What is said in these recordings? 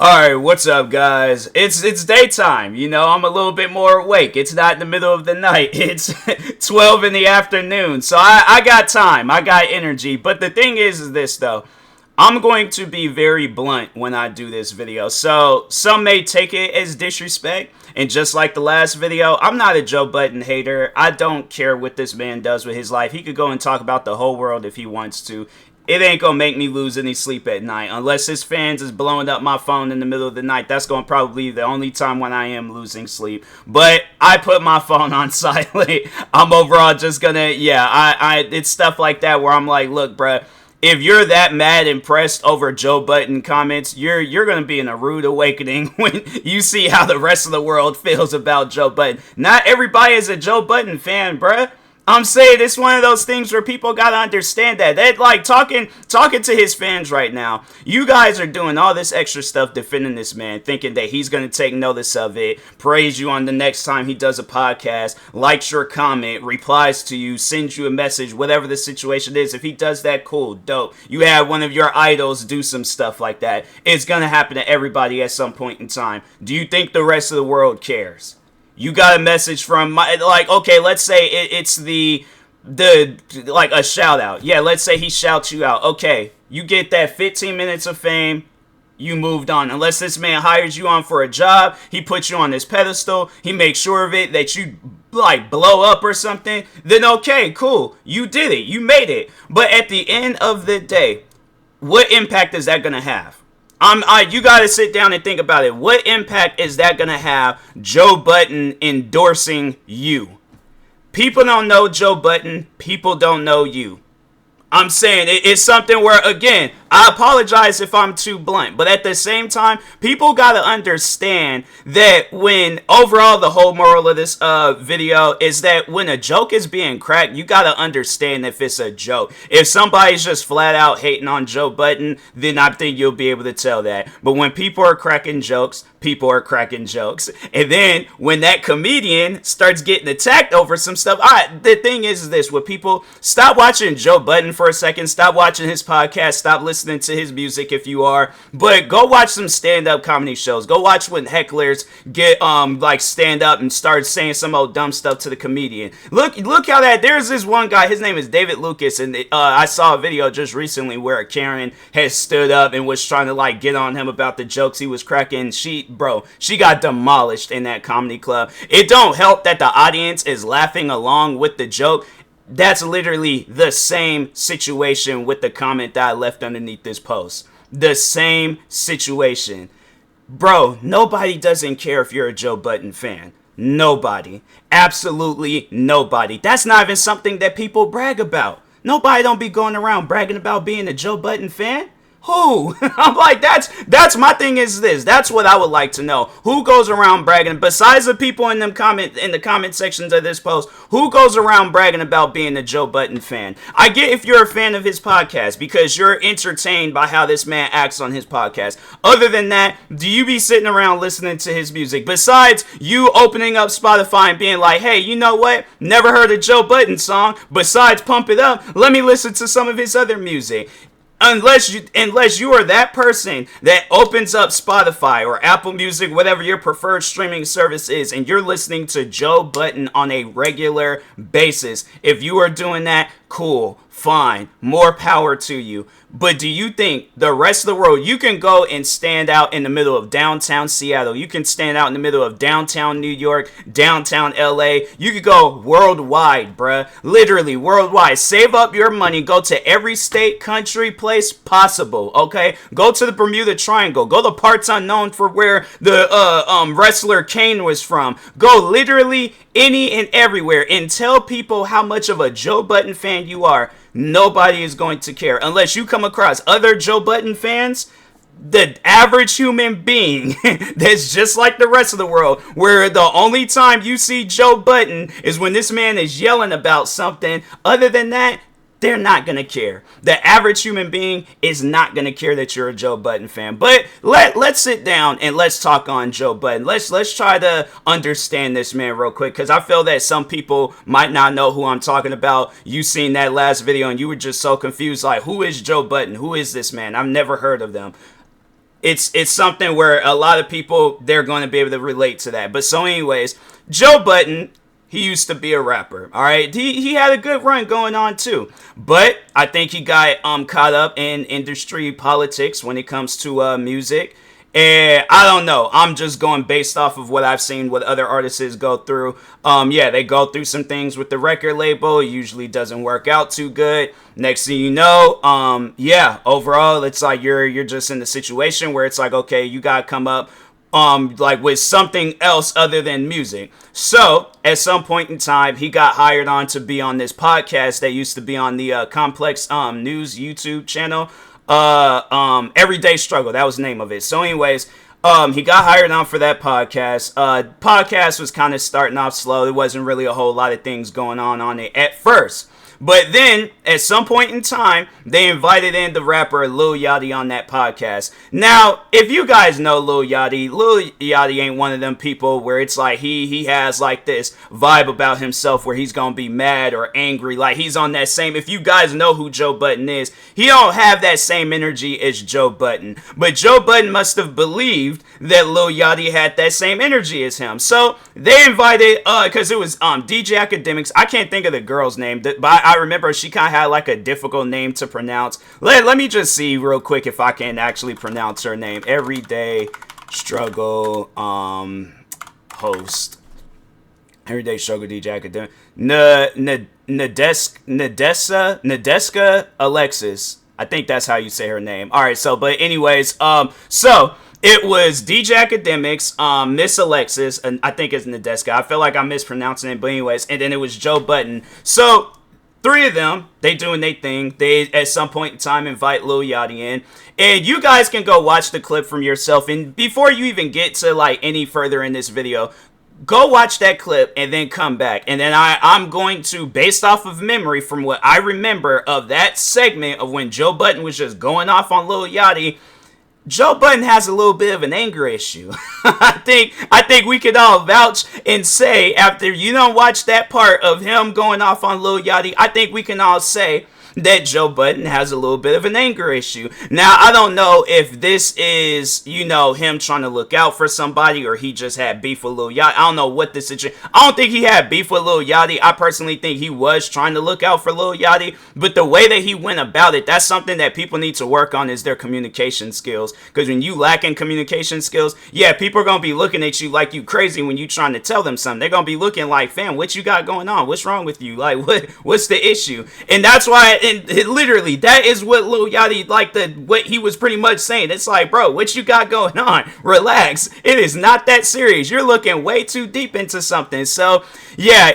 Alright, what's up, guys? It's daytime, I'm a little bit more awake. It's not in the middle of the night. It's 12 in the afternoon. So I got time. I got energy. But the thing is this, though. I'm going to be very blunt when I do this video. So some may take it as disrespect. And just like the last video, I'm not a Joe Budden hater. I don't care what this man does with his life. He could go and talk about the whole world if he wants to. It ain't gonna make me lose any sleep at night. Unless his fans is blowing up my phone in the middle of the night. That's gonna probably be the only time when I am losing sleep. But I put my phone on silent. I'm overall just gonna, it's stuff like that where I'm like, look, bruh. If you're that mad impressed over Joe Budden comments, you're going to be in a rude awakening when you see how the rest of the world feels about Joe Budden. Not everybody is a Joe Budden fan, bruh. I'm saying it's one of those things where people gotta understand that. They're like talking to his fans right now. You guys are doing all this extra stuff defending this man, thinking that he's gonna take notice of it, praise you on the next time he does a podcast, likes your comment, replies to you, sends you a message, whatever the situation is. If he does that, cool, dope. You have one of your idols do some stuff like that. It's gonna happen to everybody at some point in time. Do you think the rest of the world cares? You got a message from okay, let's say it's the a shout out. Yeah, let's say he shouts you out. Okay, you get that 15 minutes of fame. You moved on. Unless this man hires you on for a job, he puts you on this pedestal, he makes sure of it that you blow up or something, then okay, cool. You did it. You made it. But at the end of the day, what impact is that going to have? You got to sit down and think about it. What impact is that going to have, Joe Budden endorsing you? People don't know Joe Budden. People don't know you. I'm saying it's something where, again, I apologize if I'm too blunt, but at the same time, people got to understand that when overall the whole moral of this video is that when a joke is being cracked, you got to understand if it's a joke. If somebody's just flat out hating on Joe Budden, then I think you'll be able to tell that. But when people are cracking jokes, people are cracking jokes. And then when that comedian starts getting attacked over some stuff, the thing is this, with people, stop watching Joe Budden for a second, stop watching his podcast, stop listening to his music if you are, but go watch some stand-up comedy shows. Go watch when hecklers get stand up and start saying some old dumb stuff to the comedian. Look how there's this one guy, his name is David Lucas, and I saw a video just recently where a Karen has stood up and was trying to get on him about the jokes he was cracking. She got demolished in that comedy club. It don't help that the audience is laughing along with the joke. That's literally the same situation with the comment that I left underneath this post. The same situation. Bro, nobody doesn't care if you're a Joe Budden fan. Nobody. Absolutely nobody. That's not even something that people brag about. Nobody don't be going around bragging about being a Joe Budden fan. Who? I'm like, that's my thing is this. That's what I would like to know. Who goes around bragging, besides the people in the comment sections of this post, who goes around bragging about being a Joe Budden fan? I get if you're a fan of his podcast because you're entertained by how this man acts on his podcast. Other than that, do you be sitting around listening to his music? Besides you opening up Spotify and being like, hey, you know what? Never heard a Joe Budden song. Besides Pump It Up, let me listen to some of his other music. Unless you are that person that opens up Spotify or Apple Music, whatever your preferred streaming service is, and you're listening to Joe Budden on a regular basis, if you are doing that, cool, fine, more power to you. But do you think the rest of the world, you can go and stand out in the middle of downtown Seattle, you can stand out in the middle of downtown New York, downtown LA, you could go worldwide, bruh, literally worldwide, save up your money, go to every state, country, place possible, okay, go to the Bermuda Triangle, go to parts unknown for where the wrestler Kane was from, go literally any and everywhere and tell people how much of a Joe Budden fan you are. Nobody is going to care unless you come across other Joe Budden fans, the average human being that's just like the rest of the world, where the only time you see Joe Budden is when this man is yelling about something. Other than that, they're not going to care. The average human being is not going to care that you're a Joe Budden fan. But let's sit down and let's talk on Joe Budden. Let's try to understand this man real quick, because I feel that some people might not know who I'm talking about. You seen that last video and you were just so confused, like, who is Joe Budden? Who is this man? I've never heard of them. it's something where a lot of people, they're going to be able to relate to that. But so anyways, Joe Budden, he used to be a rapper, all right? He had a good run going on too. But I think he got caught up in industry politics when it comes to music. And I don't know. I'm just going based off of what I've seen what other artists go through. Yeah, they go through some things with the record label. It usually doesn't work out too good. Next thing you know, yeah, overall it's like you're just in the situation where it's like, okay, you gotta come up like with something else other than music. So at some point in time, he got hired on to be on this podcast that used to be on the Complex News YouTube channel. Everyday Struggle, that was the name of it. So anyways, he got hired on for that podcast. Podcast was kind of starting off slow. There wasn't really a whole lot of things going on it at first. But then, at some point in time, they invited in the rapper Lil Yachty on that podcast. Now, if you guys know Lil Yachty ain't one of them people where it's like he has like this vibe about himself where he's gonna be mad or angry. Like he's on that same, if you guys know who Joe Budden is, he don't have that same energy as Joe Budden. But Joe Budden must have believed that Lil Yachty had that same energy as him. So they invited, because it was DJ Academics. I can't think of the girl's name, but I remember she kind of had like a difficult name to pronounce. Let me just see real quick if I can actually pronounce her name. Everyday Struggle host. Everyday Struggle DJ Academic. Nadeska Alexis. I think that's how you say her name. All right, so but anyways, so it was DJ Academics, Miss Alexis, and I think it's Nadeska. I feel like I'm mispronouncing it, but anyways, and then it was Joe Budden. So three of them, they doing their thing. They, at some point in time, invite Lil Yachty in. And you guys can go watch the clip from yourself. And before you even get to, like, any further in this video, go watch that clip and then come back. And then I'm going to, based off of memory from what I remember of that segment of when Joe Budden was just going off on Lil Yachty, Joe Budden has a little bit of an anger issue. I think we could all vouch and say, after you don't watch that part of him going off on Lil Yachty, I think we can all say that Joe Budden has a little bit of an anger issue. Now, I don't know if this is, you know, him trying to look out for somebody or he just had beef with Lil Yachty. I don't know what the situation. I don't think he had beef with Lil Yachty. I personally think he was trying to look out for Lil Yachty, but the way that he went about it, that's something that people need to work on, is their communication skills. Because when you lack in communication skills, yeah, people are going to be looking at you like you crazy when you trying to tell them something. They're going to be looking like, fam, what you got going on? What's wrong with you? Like, what's the issue? And that's why it literally, that is what Lil Yachty, like, what he was pretty much saying. It's like, bro, what you got going on? Relax. It is not that serious. You're looking way too deep into something. So, yeah,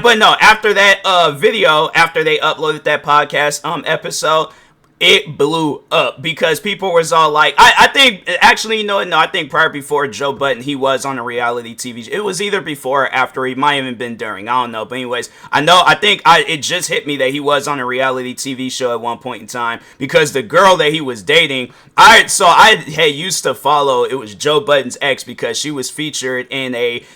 but no, after that video, after they uploaded that podcast episode, it blew up because people was all like, I think, actually, no, I think before Joe Budden, he was on a reality TV show. It was either before or after. He might have even been during. I don't know. But anyways, it just hit me that he was on a reality TV show at one point in time because the girl that he was dating, I had used to follow, it was Joe Budden's ex because she was featured in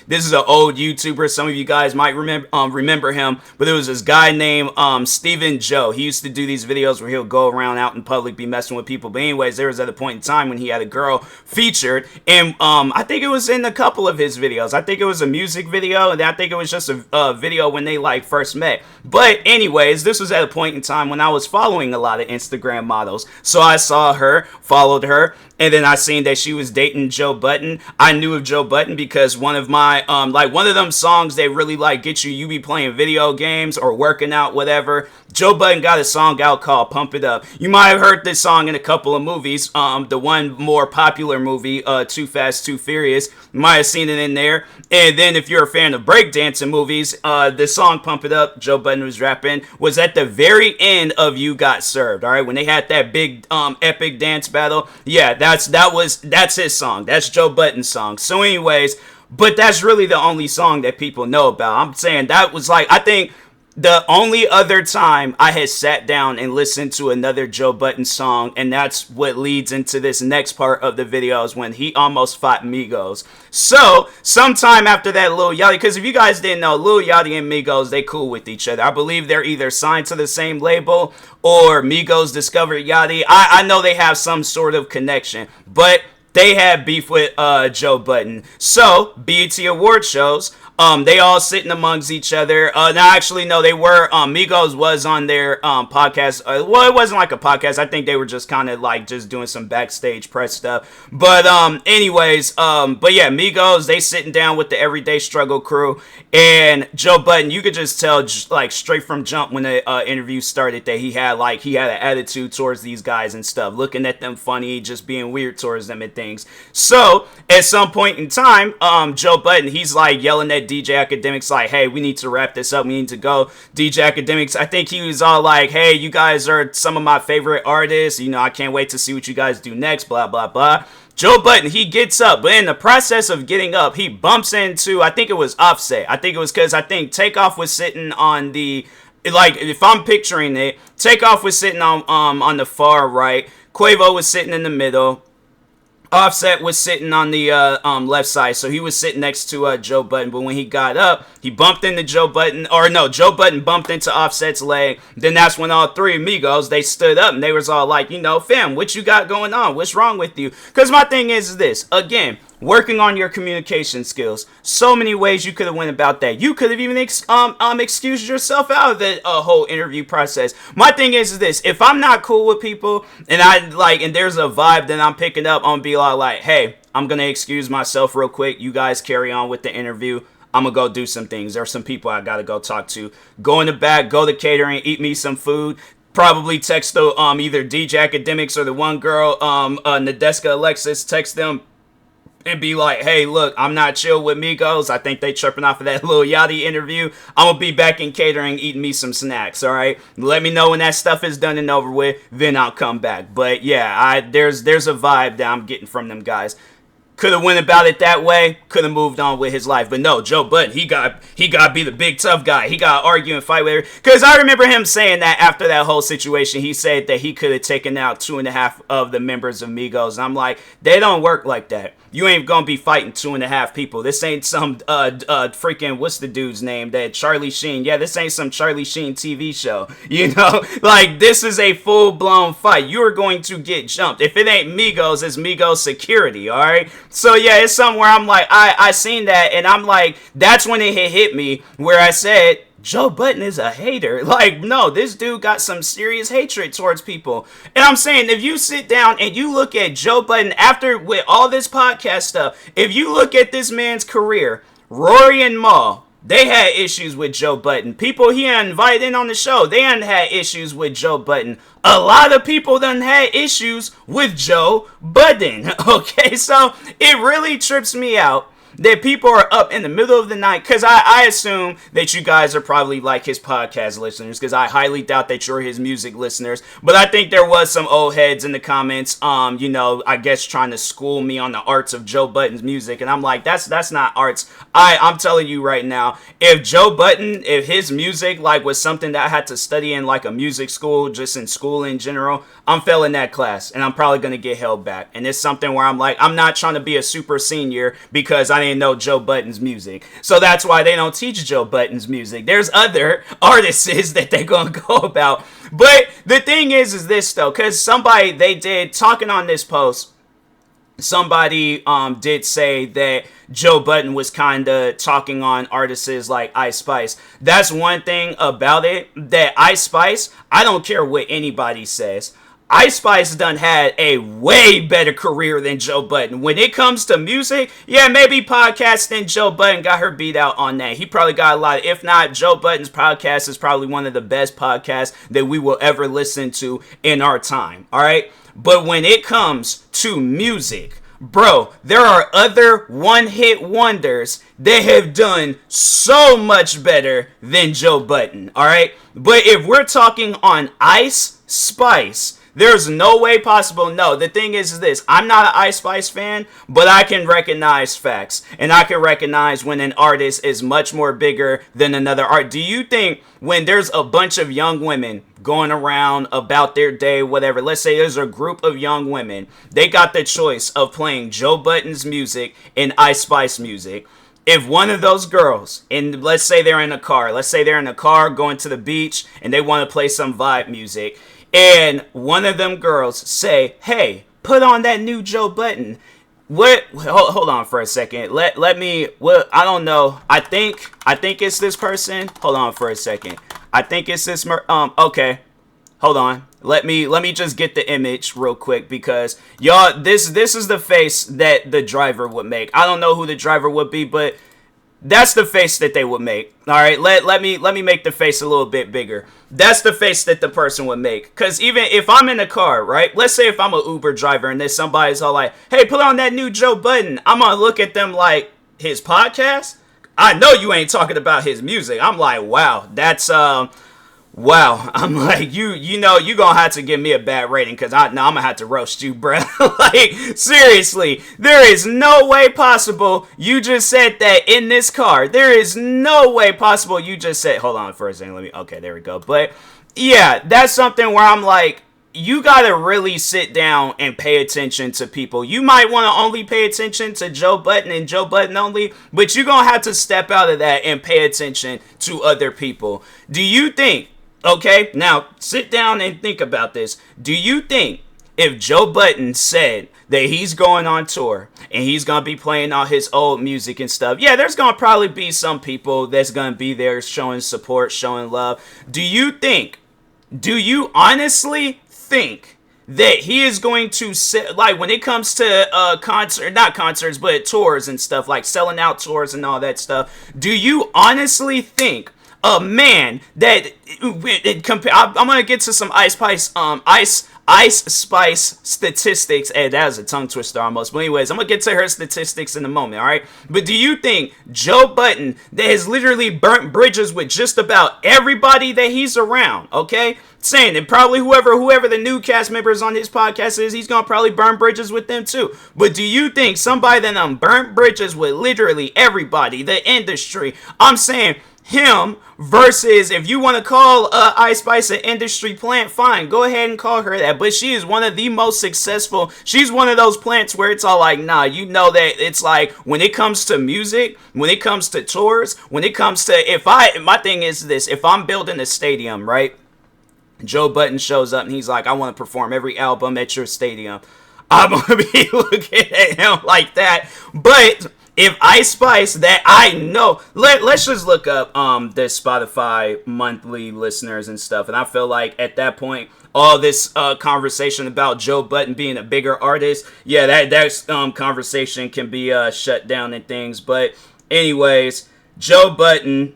this is an old YouTuber. Some of you guys might remember him, but there was this guy named Steven Joe. He used to do these videos where he'll go around out in public, be messing with people. But anyways, there was at a point in time when he had a girl featured, and I think it was in a couple of his videos. I think it was a music video, and I think it was just a video when they like first met. But anyways, this was at a point in time when I was following a lot of Instagram models. So I saw her, followed her, and then I seen that she was dating Joe Budden. I knew of Joe Budden because one of my, one of them songs that really like get you be playing video games or working out, whatever. Joe Budden got a song out called Pump It Up. You might have heard this song in a couple of movies. The one more popular movie, Too Fast, Too Furious. You might have seen it in there. And then if you're a fan of breakdancing movies, the song Pump It Up, Joe Budden was rapping, was at the very end of You Got Served. All right, when they had that big epic dance battle. Yeah, that's his song. That's Joe Budden's song. So anyways, but that's really the only song that people know about. I'm saying that was like, I think The only other time I had sat down and listened to another Joe Budden song, and that's what leads into this next part of the video, is when he almost fought Migos. So, sometime after that, Lil Yachty, because if you guys didn't know, Lil Yachty and Migos, they cool with each other. I believe they're either signed to the same label or Migos discovered Yachty. I know they have some sort of connection, but they had beef with Joe Budden. So, BET Award shows, they all sitting amongst each other. Now, actually, no, they were, Migos was on their podcast. Well, it wasn't like a podcast. I think they were just kind of like just doing some backstage press stuff. But anyways, but yeah, Migos, they sitting down with the Everyday Struggle crew. And Joe Budden, you could just tell like straight from jump when the interview started that he had an attitude towards these guys and stuff, looking at them funny, just being weird towards them and things. So at some point in time, Joe Budden, he's like yelling at DJ Academics like, hey, we need to wrap this up, we need to go. DJ Academics, I think he was all like, hey, you guys are some of my favorite artists, you know, I can't wait to see what you guys do next, blah blah blah. Joe Budden, he gets up, but in the process of getting up, he bumps into, I think it was Offset. I think it was because I think Takeoff was sitting on the, like, if I'm picturing it, Takeoff was sitting on the far right, Quavo was sitting in the middle, Offset was sitting on the left side, so he was sitting next to Joe Budden. But when he got up, he bumped into Joe Budden, or no, Joe Budden bumped into Offset's leg. Then that's when all three amigos, they stood up and they was all like, you know, fam, what you got going on? What's wrong with you? Because my thing is this, again, working on your communication skills. So many ways you could have went about that. You could have even excused yourself out of the whole interview process. My thing is this: if I'm not cool with people and and there's a vibe that I'm picking up, I'm gonna be like, hey, I'm gonna excuse myself real quick. You guys carry on with the interview. I'm gonna go do some things. There's some people I gotta go talk to. Go in the back, go to catering, eat me some food. Probably text the either DJ Academics or the one girl, Nadeska Alexis, text them and be like, hey, look, I'm not chill with Migos. I think they chirping off of that Lil Yachty interview. I'm going to be back in catering eating me some snacks, all right? Let me know when that stuff is done and over with, then I'll come back. But yeah, there's a vibe that I'm getting from them guys. Could have went about it that way. Could have moved on with his life. But no, Joe Budden, he got to be the big tough guy. He got to argue and fight with her. Because I remember him saying that after that whole situation, he said that he could have taken out 2.5 of the members of Migos. And I'm like, they don't work like that. You ain't gonna be fighting 2.5 people. This ain't some freaking, what's the dude's name? That Charlie Sheen. Yeah, this ain't some Charlie Sheen TV show. You know, like, this is a full-blown fight. You are going to get jumped. If it ain't Migos, it's Migos security, all right? So yeah, it's somewhere I'm like, I seen that, and I'm like, that's when it hit me, where I said, Joe Budden is a hater. Like, no, this dude got some serious hatred towards people. And I'm saying, if you sit down and you look at Joe Budden after, with all this podcast stuff, if you look at this man's career, Rory and Mal, they had issues with Joe Budden. People he invited in on the show, they hadn't had issues with Joe Budden. A lot of people done had issues with Joe Budden. Okay, so it really trips me out that people are up in the middle of the night, because I assume that you guys are probably like his podcast listeners, because I highly doubt that you're his music listeners, but I think there was some old heads in the comments, you know, I guess trying to school me on the arts of Joe Budden's music, and I'm like, that's not arts. I'm telling you right now, if Joe Budden, if his music like was something that I had to study in like a music school, just in school in general, I'm failing that class, and I'm probably going to get held back, and it's something where I'm like, I'm not trying to be a super senior because I didn't know Joe Budden's music. So that's why they don't teach Joe Budden's music. There's other artists that they're going to go about. But the thing is this though, because somebody, they did, talking on this post, somebody did say that Joe Budden was kind of talking on artists like Ice Spice. That's one thing about it, that Ice Spice, I don't care what anybody says, Ice Spice done had a way better career than Joe Budden. When it comes to music, yeah, maybe podcasting, Joe Budden got her beat out on that. He probably got a lot. If not, Joe Budden's podcast is probably one of the best podcasts that we will ever listen to in our time, all right? But when it comes to music, bro, there are other one-hit wonders that have done so much better than Joe Budden, all right? But if we're talking on Ice Spice, There's no way possible. No, the thing is this. I'm not an Ice Spice fan, but I can recognize facts. And I can recognize when an artist is much more bigger than another art. Do you think when there's a bunch of young women going around about their day, whatever, let's say there's a group of young women, they got the choice of playing Joe Budden's music and Ice Spice music. If one of those girls, and let's say they're in a car going to the beach and they want to play some vibe music, and one of them girls say, hey, put on that new Joe Budden. What? Hold on for a second. Let me. Well, I don't know. I think it's this person. Hold on for a second. I think it's this. Okay. Hold on. Let me just get the image real quick because y'all. This is the face that the driver would make. I don't know who the driver would be, but that's the face that they would make. All right, let me make the face a little bit bigger. That's the face that the person would make. Because even if I'm in a car, right? Let's say if I'm an Uber driver and then somebody's all like, hey, put on that new Joe Budden. I'm going to look at them like, his podcast? I know you ain't talking about his music. I'm like, wow, that's, wow. I'm like, you know, you gonna have to give me a bad rating because I'm gonna have to roast you, bruh. Like, seriously, there is no way possible you just said that in this car. There is no way possible you just said, hold on for a second, okay, there we go. But, yeah, that's something where I'm like, you gotta really sit down and pay attention to people. You might want to only pay attention to Joe Budden and Joe Budden only, but you're gonna have to step out of that and pay attention to other people. Do you think, okay, now sit down and think about this. Do you think if Joe Budden said that he's going on tour and he's going to be playing all his old music and stuff, yeah, there's going to probably be some people that's going to be there showing support, showing love. Do you honestly think that he is going to, like, when it comes to not concerts, but tours and stuff, like selling out tours and all that stuff, do you honestly think a man that I'm gonna get to some Ice Spice statistics. Hey, that was a tongue twister almost. But anyways, I'm gonna get to her statistics in a moment, all right? But do you think Joe Budden, that has literally burnt bridges with just about everybody that he's around, okay? Saying that probably whoever the new cast members on his podcast is, he's gonna probably burn bridges with them too. But do you think somebody that burnt bridges with literally everybody, the industry, I'm saying him versus, if you want to call Ice Spice an industry plant, fine, go ahead and call her that, but she is one of the most successful. She's one of those plants where it's all like, nah, you know that it's like, when it comes to music, when it comes to tours, when it comes to, my thing is this, if I'm building a stadium, right, Joe Budden shows up and he's like, I want to perform every album at your stadium, I'm gonna be looking at him like that. But if Ice Spice, that I know, let's just look up the Spotify monthly listeners and stuff, and I feel like at that point, all this conversation about Joe Budden being a bigger artist, yeah, that conversation can be shut down and things. But anyways, Joe Budden,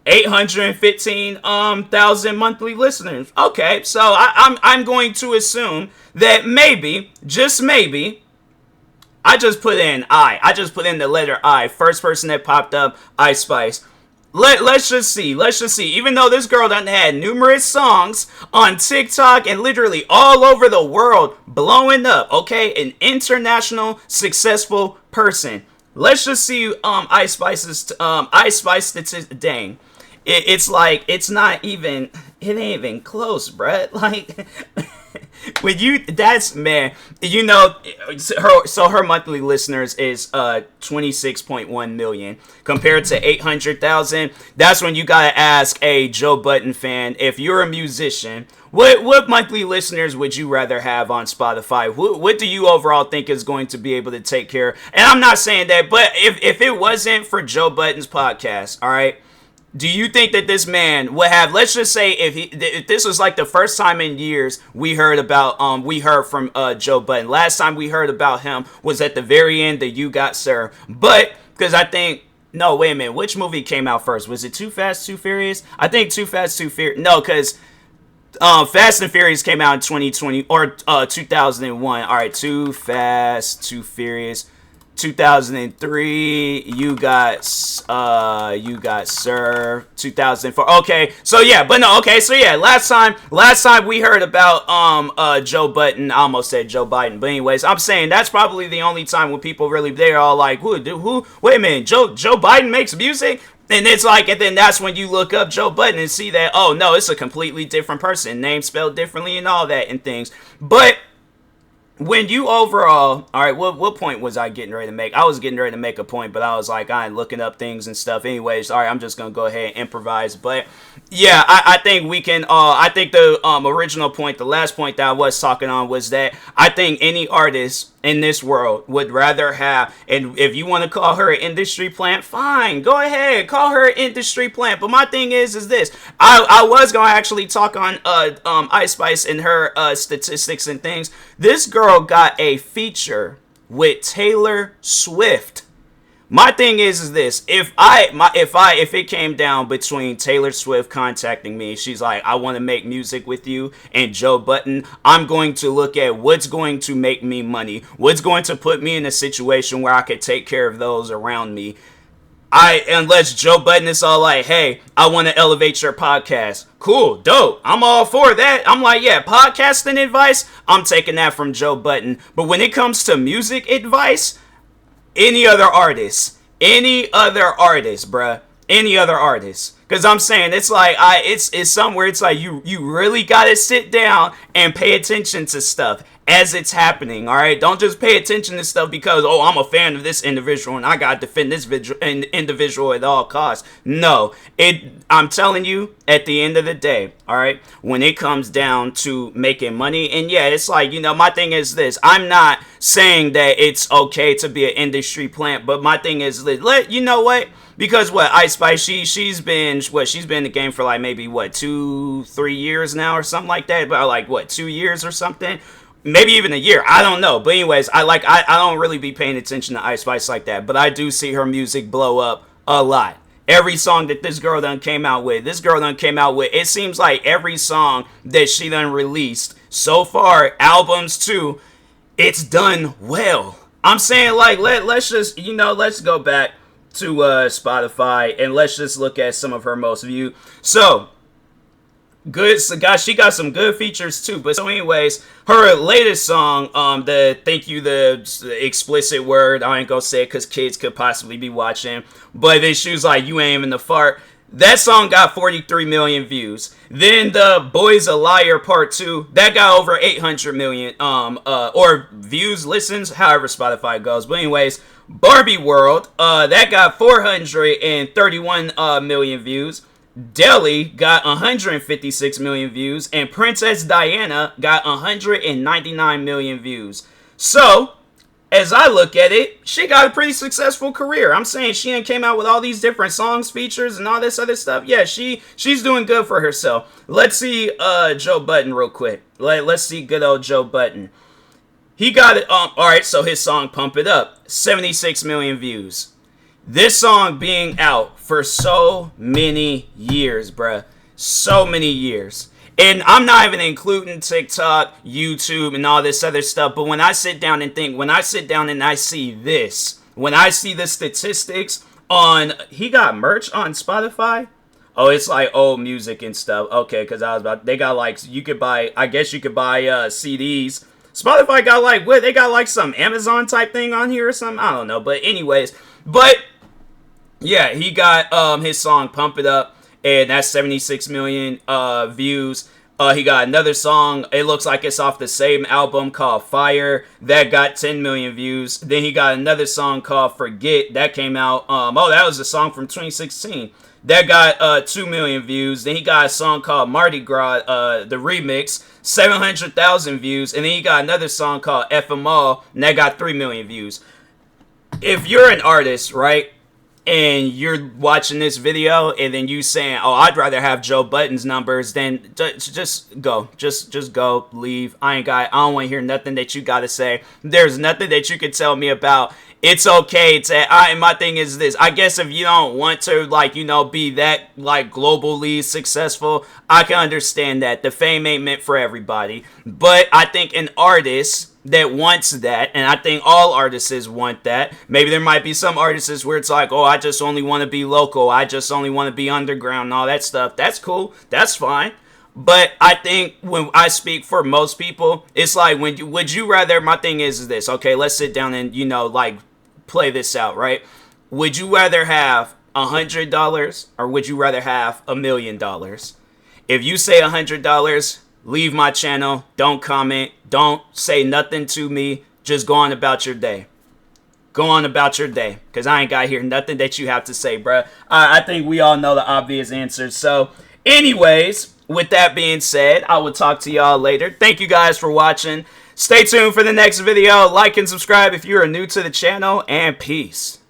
815,000 monthly listeners. Okay, so I'm going to assume that maybe, just maybe, I just put in the letter I. First person that popped up, Ice Spice. Let's just see. Even though this girl done had numerous songs on TikTok and literally all over the world blowing up, okay? An international successful person. Let's just see Ice Spice statistics. Dang. It's like, it ain't even close, bruh. Like, when man, you know, her monthly listeners is 26.1 million compared to 800,000. That's when you gotta ask a Joe Budden fan, if you're a musician, what monthly listeners would you rather have on Spotify? What do you overall think is going to be able to take care? And I'm not saying that, but if it wasn't for Joe Budden's podcast, all right, do you think that this man would have, let's just say if this was like the first time in years we heard from Joe Budden. Last time we heard about him was at the very end of You Got Served. But, because I think, no, wait a minute, which movie came out first? Was it Too Fast, Too Furious? I think Too Fast, Too Furious, no, because Fast and Furious came out in 2020, or 2001. All right, Too Fast, Too Furious. 2003, you got Sir. 2004. Okay, so yeah, but no, okay, so yeah, last time we heard about Joe Budden. I almost said Joe Biden, but anyways, I'm saying that's probably the only time when people really, they're all like, who wait a minute, Joe Biden makes music? And it's like, and then that's when you look up Joe Budden and see that, oh no, it's a completely different person, name spelled differently and all that and things. But when you overall, all right, what point was I getting ready to make? I was getting ready to make a point, but I was like, I ain't looking up things and stuff. Anyways, all right, I'm just gonna go ahead and improvise. But yeah, I think we can. I think the original point, the last point that I was talking on was that I think any artist in this world would rather have, and if you want to call her an industry plant, fine, go ahead, call her an industry plant. But my thing is this: I was gonna actually talk on Ice Spice and her statistics and things. This girl got a feature with Taylor Swift. My thing is this: if it came down between Taylor Swift contacting me, she's like, I want to make music with you, and Joe Budden, I'm going to look at what's going to make me money, what's going to put me in a situation where I could take care of those around me. Unless Joe Budden is all like, hey, I want to elevate your podcast. Cool, dope. I'm all for that. I'm like, yeah, podcasting advice, I'm taking that from Joe Budden. But when it comes to music advice, any other artist, bruh. Any other artist. Because I'm saying, it's like, it's somewhere, it's like, you really got to sit down and pay attention to stuff as it's happening, all right? Don't just pay attention to stuff because, oh, I'm a fan of this individual and I got to defend this individual at all costs. No, I'm telling you, at the end of the day, all right, when it comes down to making money, and yeah, it's like, my thing is this: I'm not saying that it's okay to be an industry plant, but my thing is this, you know what? Because Ice Spice, she's been in the game for like maybe 2-3 years now or something like that, but like 2 years or something. Maybe even a year. I don't know. But anyways, I don't really be paying attention to Ice Spice like that. But I do see her music blow up a lot. Every song that this girl done came out with, it seems like every song that she done released so far, albums too, it's done well. I'm saying, like, let's just, let's go back to Spotify and let's just look at some of her most viewed. So, good, so gosh, she got some good features too. But so anyways, her latest song, the explicit word, I ain't gonna say it because kids could possibly be watching, but then she was like, you ain't even the fart. That song got 43 million views. Then the Boy's a Liar Part 2, that got over 800 million or views, listens, however Spotify goes. But anyways, Barbie World, that got 431 million views. Delhi got 156 million views, and Princess Diana got 199 million views. So, as I look at it, she got a pretty successful career. I'm saying she ain't came out with all these different songs, features, and all this other stuff. Yeah, she's doing good for herself. Let's see Joe Budden real quick. Let's see good old Joe Budden. He got it. All right, so his song Pump It Up, 76 million views. This song being out for so many years, bruh. So many years. And I'm not even including TikTok, YouTube, and all this other stuff. But when I sit down and think, when I sit down and I see this, when I see the statistics on, he got merch on Spotify? Oh, it's like old music and stuff. Okay, because they got like, you could buy, I guess you could buy CDs. Spotify got like, what? They got like some Amazon type thing on here or something? I don't know. But anyways, yeah, he got his song Pump It Up, and that's 76 million views. He got another song, it looks like it's off the same album, called Fire, that got 10 million views. Then he got another song called Forget, that came out, that was a song from 2016. That got 2 million views. Then he got a song called Mardi Gras, the remix, 700,000 views. And then he got another song called FMO, and that got 3 million views. If you're an artist, right, and you're watching this video, and then you saying, oh, I'd rather have Joe Budden's numbers, then just go. Just go, leave. I don't want to hear nothing that you got to say. There's nothing that you could tell me about. It's okay to, my thing is this, I guess if you don't want to, be that, globally successful, I can understand that. The fame ain't meant for everybody. But I think an artist that wants that, and I think all artists want that. Maybe there might be some artists where it's like, oh, I just only want to be local, I just only want to be underground and all that stuff. That's cool, that's fine. But I think when I speak for most people, it's like, would you rather, my thing is this, okay, let's sit down and, like, play this out, right? Would you rather have $100 or would you rather have $1,000,000? If you say $100, leave my channel, don't comment, don't say nothing to me, just go on about your day. Go on about your day, because I ain't got to hear nothing that you have to say, bruh. I think we all know the obvious answers. So, anyways, with that being said, I will talk to y'all later. Thank you guys for watching. Stay tuned for the next video. Like and subscribe if you are new to the channel, and peace.